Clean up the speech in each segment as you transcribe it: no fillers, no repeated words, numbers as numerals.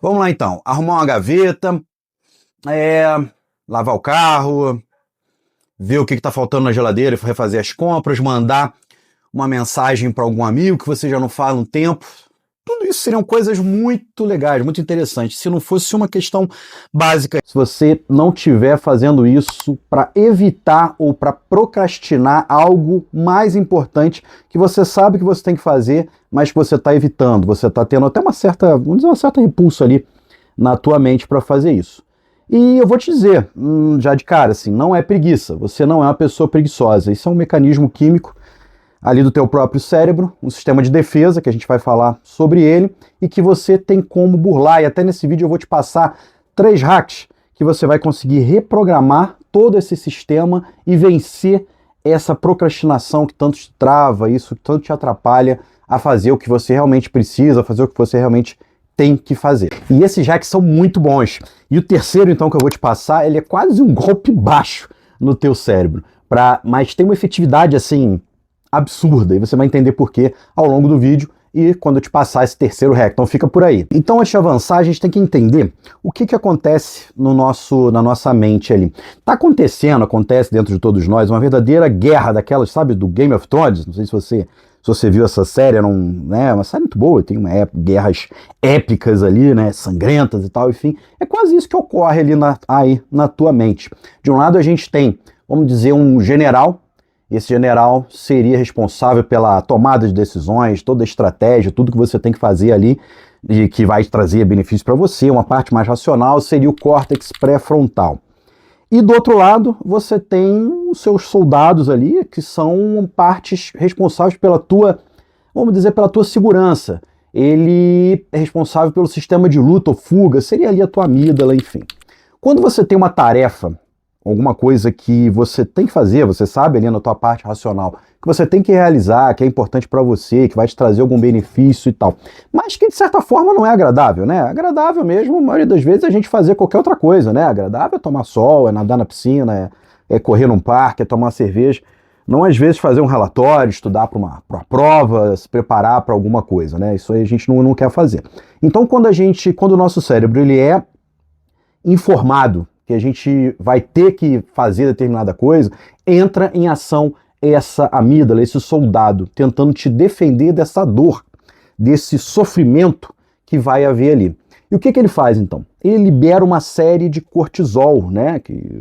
Vamos lá então, arrumar uma gaveta, lavar o carro, ver o que está faltando na geladeira, refazer as compras, mandar uma mensagem para algum amigo que você já não fala há um tempo. Tudo isso seriam coisas muito legais, muito interessantes, se não fosse uma questão básica. Se você não estiver fazendo isso para evitar ou para procrastinar algo mais importante que você sabe que você tem que fazer, mas que você está evitando, você está tendo até uma certa, vamos dizer, uma certa repulso ali na tua mente para fazer isso. E eu vou te dizer, já de cara, assim, não é preguiça, você não é uma pessoa preguiçosa, isso é um mecanismo químico ali do teu próprio cérebro, um sistema de defesa, que a gente vai falar sobre ele, e que você tem como burlar, e até nesse vídeo eu vou te passar 3 hacks que você vai conseguir reprogramar todo esse sistema e vencer essa procrastinação que tanto te trava, isso que tanto te atrapalha a fazer o que você realmente precisa, a fazer o que você realmente tem que fazer. E esses hacks são muito bons. E o terceiro, então, que eu vou te passar, ele é quase um golpe baixo no teu cérebro, mas tem uma efetividade, assim, absurda, e você vai entender por quê ao longo do vídeo e quando eu te passar esse terceiro hack, então fica por aí. Então, antes de avançar, a gente tem que entender o que acontece na nossa mente ali. Acontece dentro de todos nós uma verdadeira guerra daquelas, sabe, do Game of Thrones, não sei se você viu essa série, uma série muito boa, tem guerras épicas ali, né, sangrentas e tal, enfim, é quase isso que ocorre ali na tua mente. De um lado a gente tem, vamos dizer, um general. Esse general seria responsável pela tomada de decisões, toda a estratégia, tudo que você tem que fazer ali e que vai trazer benefício para você. Uma parte mais racional seria o córtex pré-frontal. E do outro lado, você tem os seus soldados ali, que são partes responsáveis pela tua, vamos dizer, pela tua segurança. Ele é responsável pelo sistema de luta ou fuga, seria ali a tua amígdala, enfim. Quando você tem uma tarefa, alguma coisa que você tem que fazer, você sabe ali na tua parte racional, que você tem que realizar, que é importante para você, que vai te trazer algum benefício e tal, mas que de certa forma não é agradável, né? Agradável mesmo, a maioria das vezes, é a gente fazer qualquer outra coisa, né? Agradável é tomar sol, é nadar na piscina, é correr num parque, é tomar uma cerveja, não às vezes fazer um relatório, estudar para uma prova, se preparar para alguma coisa, né? Isso aí a gente não quer fazer. Então quando o nosso cérebro ele é informado que a gente vai ter que fazer determinada coisa, entra em ação essa amígdala, esse soldado, tentando te defender dessa dor, desse sofrimento que vai haver ali. E o que ele faz, então? Ele libera uma série de cortisol, né?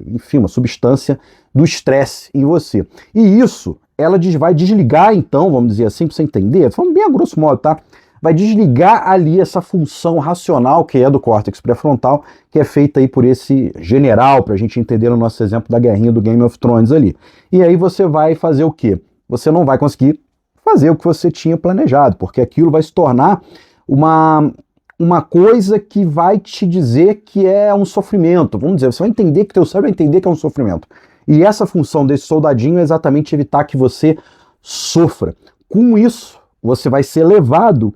Enfim, uma substância do estresse em você. E isso, ela vai desligar, então, vamos dizer assim, para você entender, falando bem a grosso modo, tá? Vai desligar ali essa função racional que é do córtex pré-frontal, que é feita aí por esse general, para a gente entender no nosso exemplo da guerrinha do Game of Thrones ali. E aí você vai fazer o quê? Você não vai conseguir fazer o que você tinha planejado, porque aquilo vai se tornar uma coisa que vai te dizer que é um sofrimento. Vamos dizer, você vai entender que teu cérebro vai entender que é um sofrimento. E essa função desse soldadinho é exatamente evitar que você sofra. Com isso, você vai ser levado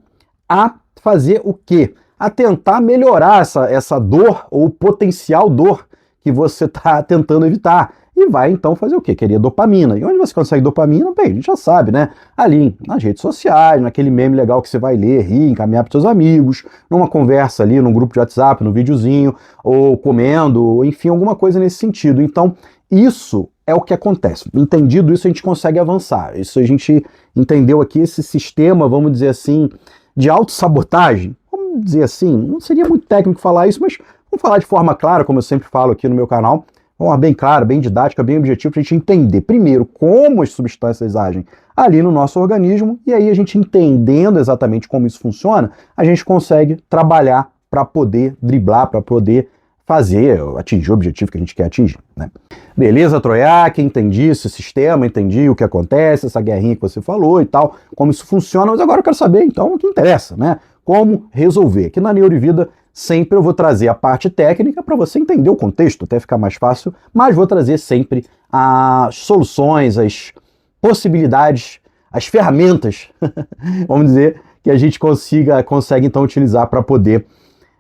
a fazer o quê? A tentar melhorar essa dor ou potencial dor que você está tentando evitar. E vai então fazer o quê? Querer dopamina. E onde você consegue dopamina? Bem, a gente já sabe, né? Ali nas redes sociais, naquele meme legal que você vai ler, rir, encaminhar para seus amigos, numa conversa ali, num grupo de WhatsApp, num videozinho, ou comendo, ou enfim, alguma coisa nesse sentido. Então, isso é o que acontece. Entendido isso, a gente consegue avançar. Isso a gente entendeu aqui, esse sistema, vamos dizer assim, de autossabotagem, vamos dizer assim, não seria muito técnico falar isso, mas vamos falar de forma clara, como eu sempre falo aqui no meu canal, vamos lá, bem clara, bem didática, bem objetivo, para a gente entender, primeiro, como as substâncias agem ali no nosso organismo, e aí a gente entendendo exatamente como isso funciona, a gente consegue trabalhar para poder driblar, para poder atingir o objetivo que a gente quer atingir, né? Beleza, Troiac, entendi esse sistema, entendi o que acontece, essa guerrinha que você falou e tal, como isso funciona, mas agora eu quero saber, então, o que interessa, né? Como resolver. Aqui na Neurivida, sempre eu vou trazer a parte técnica para você entender o contexto, até ficar mais fácil, mas vou trazer sempre as soluções, as possibilidades, as ferramentas, vamos dizer, que a gente consegue então utilizar para poder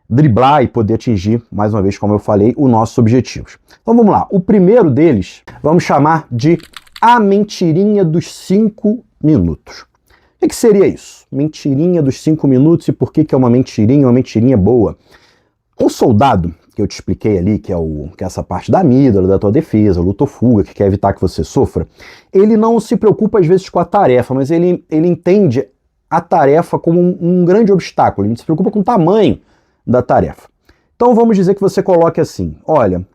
driblar e poder atingir, mais uma vez, como eu falei, os nossos objetivos. Então vamos lá. O primeiro deles, vamos chamar de a mentirinha dos 5 minutos. O que seria isso? Mentirinha dos 5 minutos e por que é uma mentirinha boa? O soldado, que eu te expliquei ali, que é essa parte da amígdala, da tua defesa, luta ou fuga, que quer evitar que você sofra, ele não se preocupa às vezes com a tarefa, mas ele entende a tarefa como um grande obstáculo, ele se preocupa com o tamanho da tarefa. Então vamos dizer que você coloque assim, olha,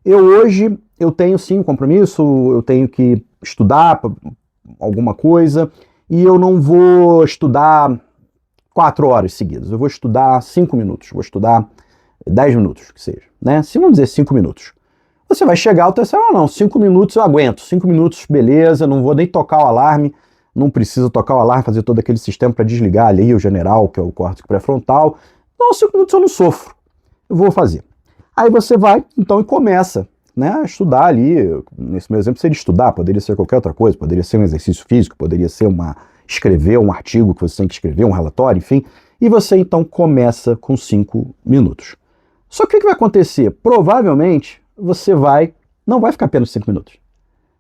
hoje eu tenho sim um compromisso, eu tenho que estudar alguma coisa, e eu não vou estudar 4 horas seguidas, eu vou estudar 5 minutos, vou estudar 10 minutos, que seja, né? Se vamos dizer 5 minutos. Você vai chegar ao terceiro, não, 5 minutos eu aguento, 5 minutos, beleza, não vou nem tocar o alarme, não precisa tocar o alarme, fazer todo aquele sistema para desligar ali o general, que é o córtex pré-frontal. Não, 5 minutos eu não sofro, eu vou fazer. Aí você vai, então, e começa, né, a estudar ali, nesse meu exemplo seria estudar, poderia ser qualquer outra coisa, poderia ser um exercício físico, poderia ser escrever um artigo que você tem que escrever, um relatório, enfim, e você então começa com 5 minutos. Só que o que vai acontecer? Provavelmente você não vai ficar apenas 5 minutos.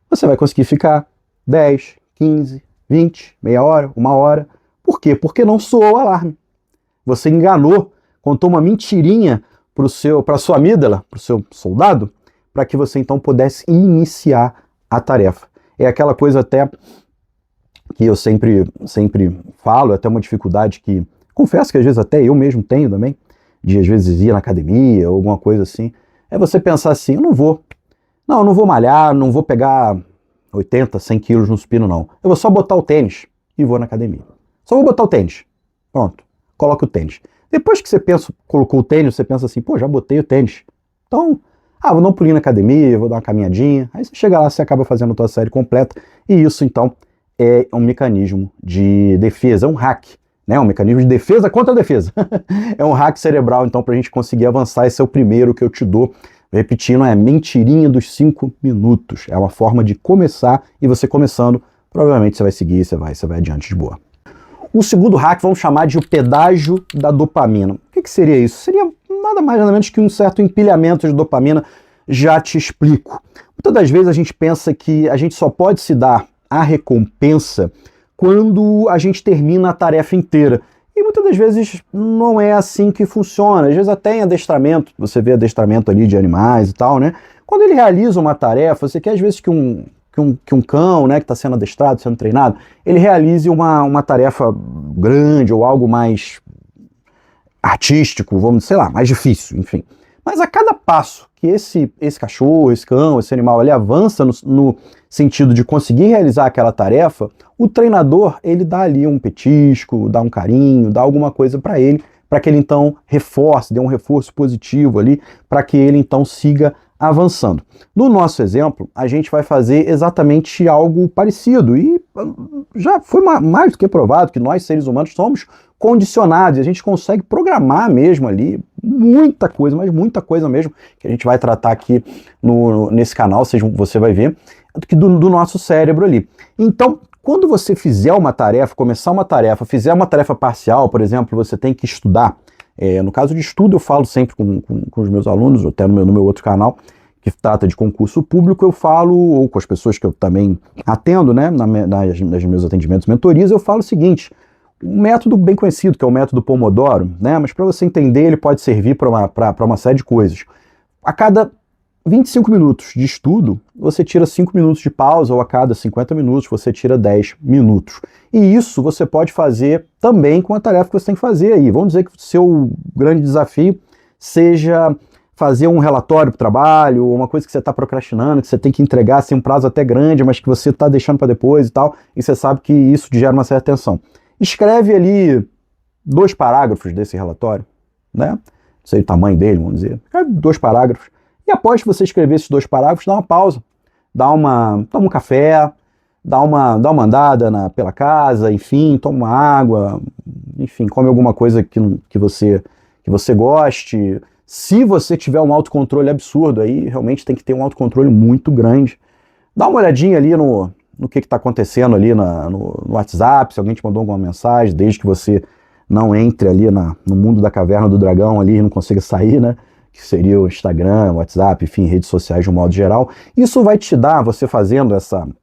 Você vai conseguir ficar 10, 15, 20, meia hora, 1 hora. Por quê? Porque não soou o alarme. Você enganou, contou uma mentirinha para a sua amígdala, para o seu soldado, para que você então pudesse iniciar a tarefa. É aquela coisa até que eu sempre falo, é até uma dificuldade que, confesso que às vezes até eu mesmo tenho também, de às vezes ir na academia ou alguma coisa assim, é você pensar assim, eu não vou malhar, não vou pegar 80, 100 quilos no supino não, eu vou só botar o tênis e vou na academia. Só vou botar o tênis, pronto, coloca o tênis. Depois que você colocou o tênis, você pensa assim, pô, já botei o tênis, então, vou dar um pulinho na academia, vou dar uma caminhadinha, aí você chega lá, você acaba fazendo a tua série completa, e isso então é um mecanismo de defesa, é um hack, né? Um mecanismo de defesa contra a defesa. É um hack cerebral, então, para a gente conseguir avançar. Esse é o primeiro que eu te dou. Repetindo, é mentirinha dos 5 minutos. É uma forma de começar, e você começando, provavelmente você vai seguir, você vai adiante de boa. O segundo hack, vamos chamar de o pedágio da dopamina. O que seria isso? Seria nada mais nada menos que um certo empilhamento de dopamina. Já te explico. Muitas das vezes a gente pensa que a gente só pode se dar a recompensa quando a gente termina a tarefa inteira. E muitas das vezes não é assim que funciona. Às vezes até em adestramento, você vê adestramento ali de animais e tal, né? Quando ele realiza uma tarefa, você quer às vezes que um cão, né, que está sendo adestrado, sendo treinado, ele realize uma tarefa grande ou algo mais artístico, mais difícil, enfim. Mas a cada passo que esse cachorro, esse cão, esse animal, ele avança no sentido de conseguir realizar aquela tarefa, o treinador, ele dá ali um petisco, dá um carinho, dá alguma coisa para ele, para que ele então reforce, dê um reforço positivo ali, para que ele então siga avançando. No nosso exemplo, a gente vai fazer exatamente algo parecido, e já foi mais do que provado que nós, seres humanos, somos condicionados, e a gente consegue programar mesmo ali muita coisa, mas muita coisa mesmo, que a gente vai tratar aqui nesse canal, você vai ver, do nosso cérebro ali. Então, quando você fizer uma tarefa, começar uma tarefa, fizer uma tarefa parcial, por exemplo, você tem que estudar. No caso de estudo, eu falo sempre com os meus alunos, até no meu outro canal, que trata de concurso público, eu falo, ou com as pessoas que eu também atendo, né, nas meus atendimentos, mentorias, eu falo o seguinte: um método bem conhecido, que é o método Pomodoro, né, mas para você entender, ele pode servir para uma série de coisas. A cada 25 minutos de estudo, você tira 5 minutos de pausa, ou a cada 50 minutos você tira 10 minutos. E isso você pode fazer também com a tarefa que você tem que fazer aí. Vamos dizer que o seu grande desafio seja fazer um relatório para o trabalho, ou uma coisa que você está procrastinando, que você tem que entregar assim, um prazo até grande, mas que você está deixando para depois e tal, e você sabe que isso gera uma certa tensão. Escreve ali 2 parágrafos desse relatório, né? Não sei o tamanho dele, vamos dizer. Escreve 2 parágrafos. E após você escrever esses 2 parágrafos, dá uma pausa, toma um café, dá uma andada pela casa, enfim, toma uma água, enfim, come alguma coisa que você goste. Se você tiver um autocontrole absurdo, aí realmente tem que ter um autocontrole muito grande. Dá uma olhadinha ali no que está acontecendo ali no WhatsApp, se alguém te mandou alguma mensagem, desde que você não entre ali no mundo da caverna do dragão ali e não consiga sair, né? Que seria o Instagram, WhatsApp, enfim, redes sociais de um modo geral. Isso vai te dar, você fazendo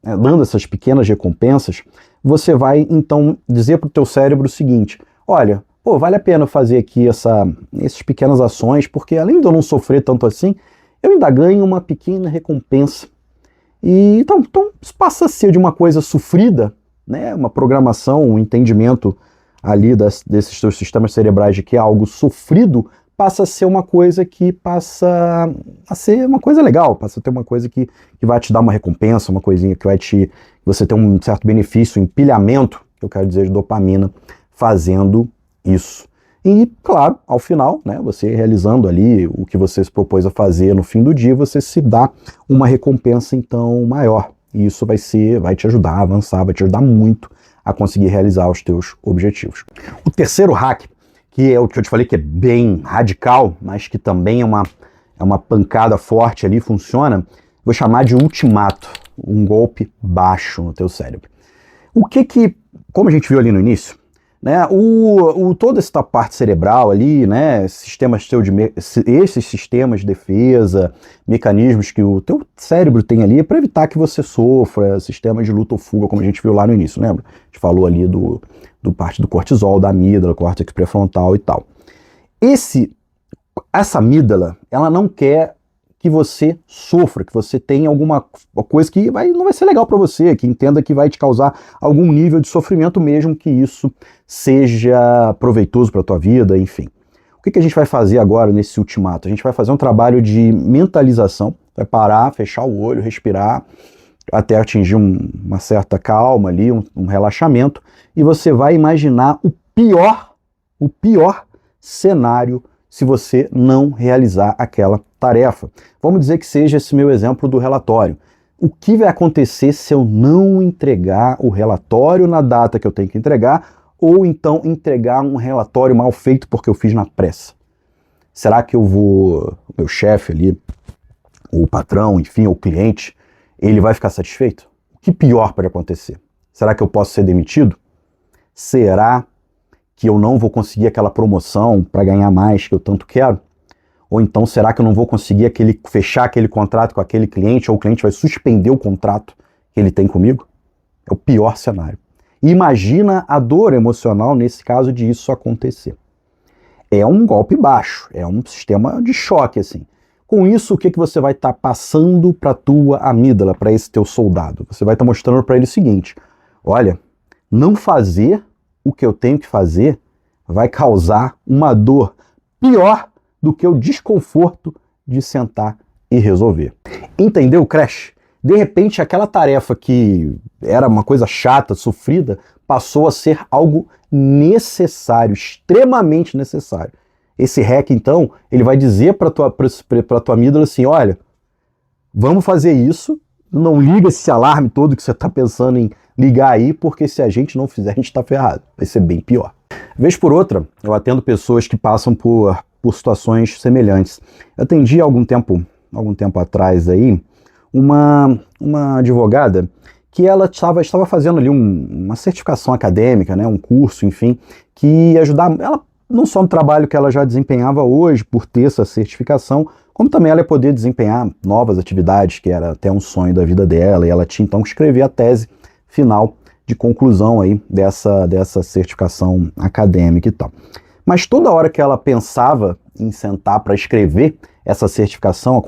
dando essas pequenas recompensas, você vai então dizer para o teu cérebro o seguinte: olha, pô, vale a pena fazer aqui essas pequenas ações, porque além de eu não sofrer tanto assim, eu ainda ganho uma pequena recompensa. E então isso passa a ser de uma coisa sofrida, né, uma programação, um entendimento ali desses seus sistemas cerebrais de que é algo sofrido, passa a ser uma coisa que passa a ser uma coisa legal, passa a ter uma coisa que vai te dar uma recompensa, uma coisinha que vai você ter um certo benefício, um empilhamento, que eu quero dizer, de dopamina, fazendo isso. E, claro, ao final, né, você realizando ali o que você se propôs a fazer no fim do dia, você se dá uma recompensa, então, maior. E isso vai te ajudar a avançar, vai te ajudar muito a conseguir realizar os teus objetivos. O terceiro hack, que é o que eu te falei que é bem radical, mas que também é uma pancada forte ali, funciona, vou chamar de ultimato, um golpe baixo no teu cérebro. Como a gente viu ali no início, né, toda essa parte cerebral ali, né, esses sistemas de defesa, mecanismos que o teu cérebro tem ali para evitar que você sofra, sistemas de luta ou fuga, como a gente viu lá no início, lembra? A gente falou ali do parte do cortisol, da amígdala, córtex pré-frontal e tal. Essa amígdala, ela não quer que você sofra, que você tenha alguma coisa que não vai ser legal para você, que entenda que vai te causar algum nível de sofrimento, mesmo que isso seja proveitoso para a tua vida, enfim. O que a gente vai fazer agora nesse ultimato? A gente vai fazer um trabalho de mentalização, vai parar, fechar o olho, respirar, até atingir uma certa calma ali, um relaxamento, e você vai imaginar o pior cenário se você não realizar aquela tarefa. Vamos dizer que seja esse meu exemplo do relatório. O que vai acontecer se eu não entregar o relatório na data que eu tenho que entregar, ou então entregar um relatório mal feito porque eu fiz na pressa? Será que o meu chefe ali, o patrão, enfim, o cliente, ele vai ficar satisfeito? O que pior pode acontecer? Será que eu posso ser demitido? Será que eu não vou conseguir aquela promoção para ganhar mais que eu tanto quero? Ou então será que eu não vou conseguir fechar aquele contrato com aquele cliente, ou o cliente vai suspender o contrato que ele tem comigo? É o pior cenário. E imagina a dor emocional nesse caso de isso acontecer. É um golpe baixo, é um sistema de choque, assim. Com isso, o que você vai estar passando para a tua amígdala, para esse teu soldado? Você vai estar mostrando para ele o seguinte: olha, não fazer o que eu tenho que fazer vai causar uma dor pior do que o desconforto de sentar e resolver. Entendeu, Crash? De repente, aquela tarefa que era uma coisa chata, sofrida, passou a ser algo necessário, extremamente necessário. Esse hack, então, ele vai dizer para tua amígdala assim: olha, vamos fazer isso, não liga esse alarme todo que você está pensando em ligar aí, porque se a gente não fizer, a gente está ferrado. Vai ser bem pior. Vez por outra, eu atendo pessoas que passam por situações semelhantes. Eu atendi algum tempo atrás aí, uma advogada que ela estava fazendo ali uma certificação acadêmica, né, um curso, enfim, que ia ajudar ela não só no trabalho que ela já desempenhava hoje, por ter essa certificação, como também ela ia poder desempenhar novas atividades, que era até um sonho da vida dela, e ela tinha então que escrever a tese final de conclusão aí dessa certificação acadêmica e tal. Mas toda hora que ela pensava em sentar para escrever essa certificação,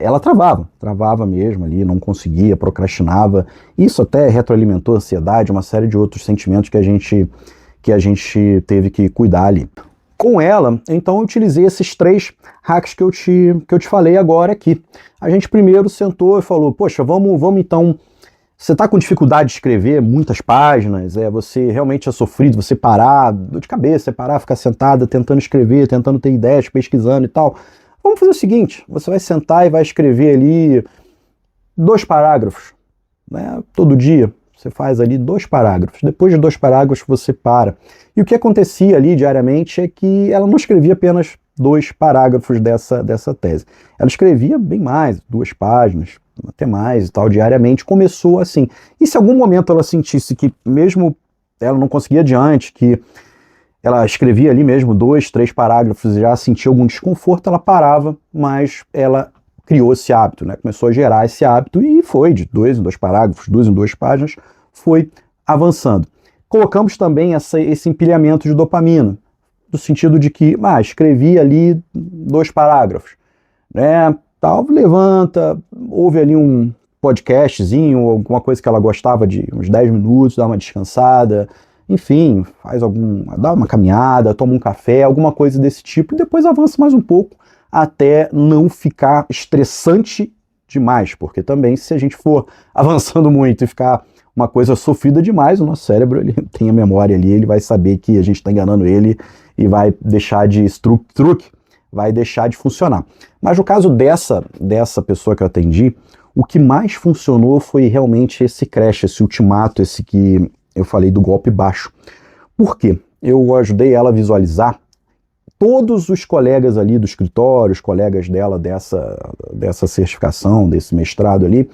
ela travava mesmo ali, não conseguia, procrastinava. Isso até retroalimentou a ansiedade, uma série de outros sentimentos que a gente teve que cuidar ali. Com ela, então, eu utilizei esses 3 hacks que eu te falei agora aqui. A gente primeiro sentou e falou: poxa, vamos então. Você está com dificuldade de escrever muitas páginas, você realmente é sofrido, você parar, dor de cabeça, ficar sentada tentando escrever, tentando ter ideias, pesquisando e tal. Vamos fazer o seguinte: você vai sentar e vai escrever ali 2 parágrafos, né? Todo dia você faz ali 2 parágrafos. Depois de 2 parágrafos você para. E o que acontecia ali diariamente é que ela não escrevia apenas 2 parágrafos dessa tese. Ela escrevia bem mais, 2 páginas, até mais e tal, diariamente. Começou assim. E se em algum momento ela sentisse que mesmo ela não conseguia adiante, que ela escrevia ali mesmo 2, 3 parágrafos e já sentia algum desconforto, ela parava, mas ela criou esse hábito, né? Começou a gerar esse hábito e foi de 2 em 2 parágrafos, 2 em 2 páginas, foi avançando. Colocamos também esse empilhamento de dopamina. no sentido de que, escrevi ali 2 parágrafos, né? Tal, levanta, ouve ali um podcastzinho, alguma coisa que ela gostava de uns 10 minutos, dá uma descansada, enfim, dá uma caminhada, toma um café, alguma coisa desse tipo, e depois avança mais um pouco até não ficar estressante demais, porque também se a gente for avançando muito e ficar uma coisa sofrida demais, o nosso cérebro ele tem a memória ali, ele vai saber que a gente está enganando ele e vai deixar de truque, vai deixar de funcionar. Mas no caso dessa pessoa que eu atendi, o que mais funcionou foi realmente esse crash, esse ultimato, esse que eu falei do golpe baixo. Por quê? Eu ajudei ela a visualizar todos os colegas ali do escritório, os colegas dela dessa certificação, desse mestrado ali,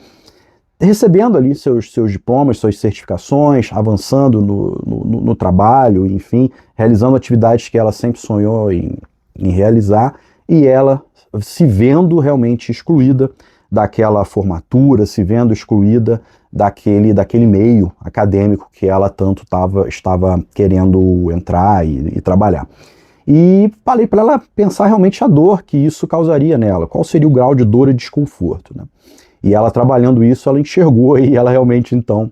recebendo ali seus diplomas, suas certificações, avançando no trabalho, enfim, realizando atividades que ela sempre sonhou em realizar, e ela se vendo realmente excluída daquela formatura, se vendo excluída daquele meio acadêmico que ela tanto estava querendo entrar e trabalhar. E falei para ela pensar realmente a dor que isso causaria nela, qual seria o grau de dor e desconforto, né? E ela trabalhando isso, ela enxergou e ela realmente então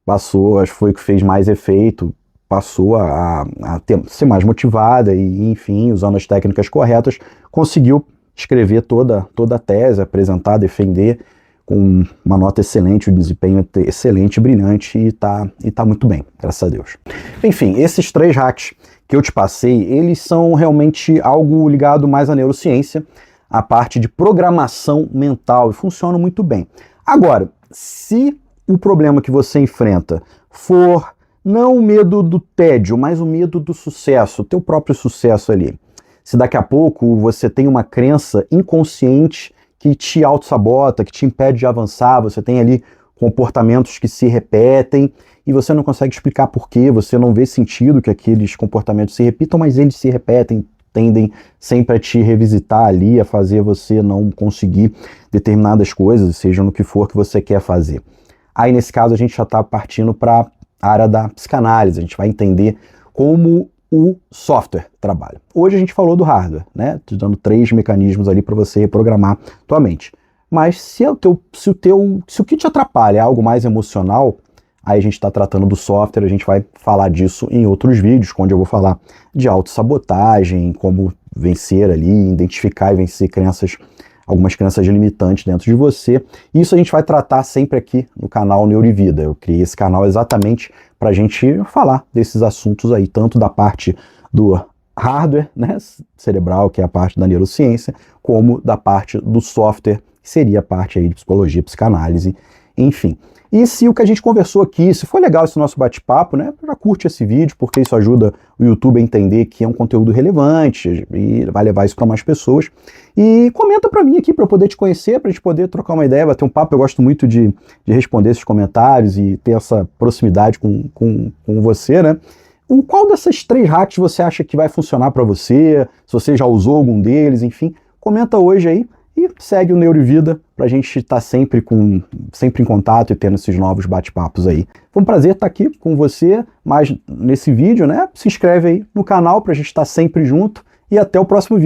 passou, acho que foi o que fez mais efeito, passou a ser mais motivada e, enfim, usando as técnicas corretas, conseguiu escrever toda a tese, apresentar, defender com uma nota excelente, um desempenho excelente, brilhante e tá muito bem, graças a Deus. Enfim, esses 3 hacks que eu te passei, eles são realmente algo ligado mais à neurociência, à parte de programação mental, e funcionam muito bem. Agora, se o problema que você enfrenta for não o medo do tédio, mas o medo do sucesso, o teu próprio sucesso ali, se daqui a pouco você tem uma crença inconsciente que te auto-sabota, que te impede de avançar, você tem ali comportamentos que se repetem e você não consegue explicar por quê, você não vê sentido que aqueles comportamentos se repitam, mas eles se repetem, tendem sempre a te revisitar ali, a fazer você não conseguir determinadas coisas, seja no que for que você quer fazer. Aí, nesse caso, a gente já está partindo para a área da psicanálise, a gente vai entender como o software trabalha. Hoje a gente falou do hardware, né? Te dando 3 mecanismos ali para você reprogramar tua mente. Mas se o que te atrapalha é algo mais emocional, aí a gente está tratando do software, a gente vai falar disso em outros vídeos, onde eu vou falar de autossabotagem, como vencer ali, identificar e vencer algumas crenças limitantes dentro de você. Isso a gente vai tratar sempre aqui no canal Neurivida. Eu criei esse canal exatamente para a gente falar desses assuntos aí, tanto da parte do hardware, né, cerebral, que é a parte da neurociência, como da parte do software, que seria a parte aí de psicologia, psicanálise, enfim. E se o que a gente conversou aqui, se foi legal esse nosso bate-papo, né, já curte esse vídeo, porque isso ajuda o YouTube a entender que é um conteúdo relevante e vai levar isso para mais pessoas. E comenta para mim aqui, para eu poder te conhecer, para a gente poder trocar uma ideia, bater um papo. Eu gosto muito de responder esses comentários e ter essa proximidade com você, né? Qual dessas 3 hacks você acha que vai funcionar para você? Se você já usou algum deles, enfim, comenta hoje aí. E segue o Neurivida para a gente estar sempre em contato e tendo esses novos bate-papos aí. Foi um prazer estar aqui com você, mas nesse vídeo, né? Se inscreve aí no canal para a gente estar sempre junto e até o próximo vídeo.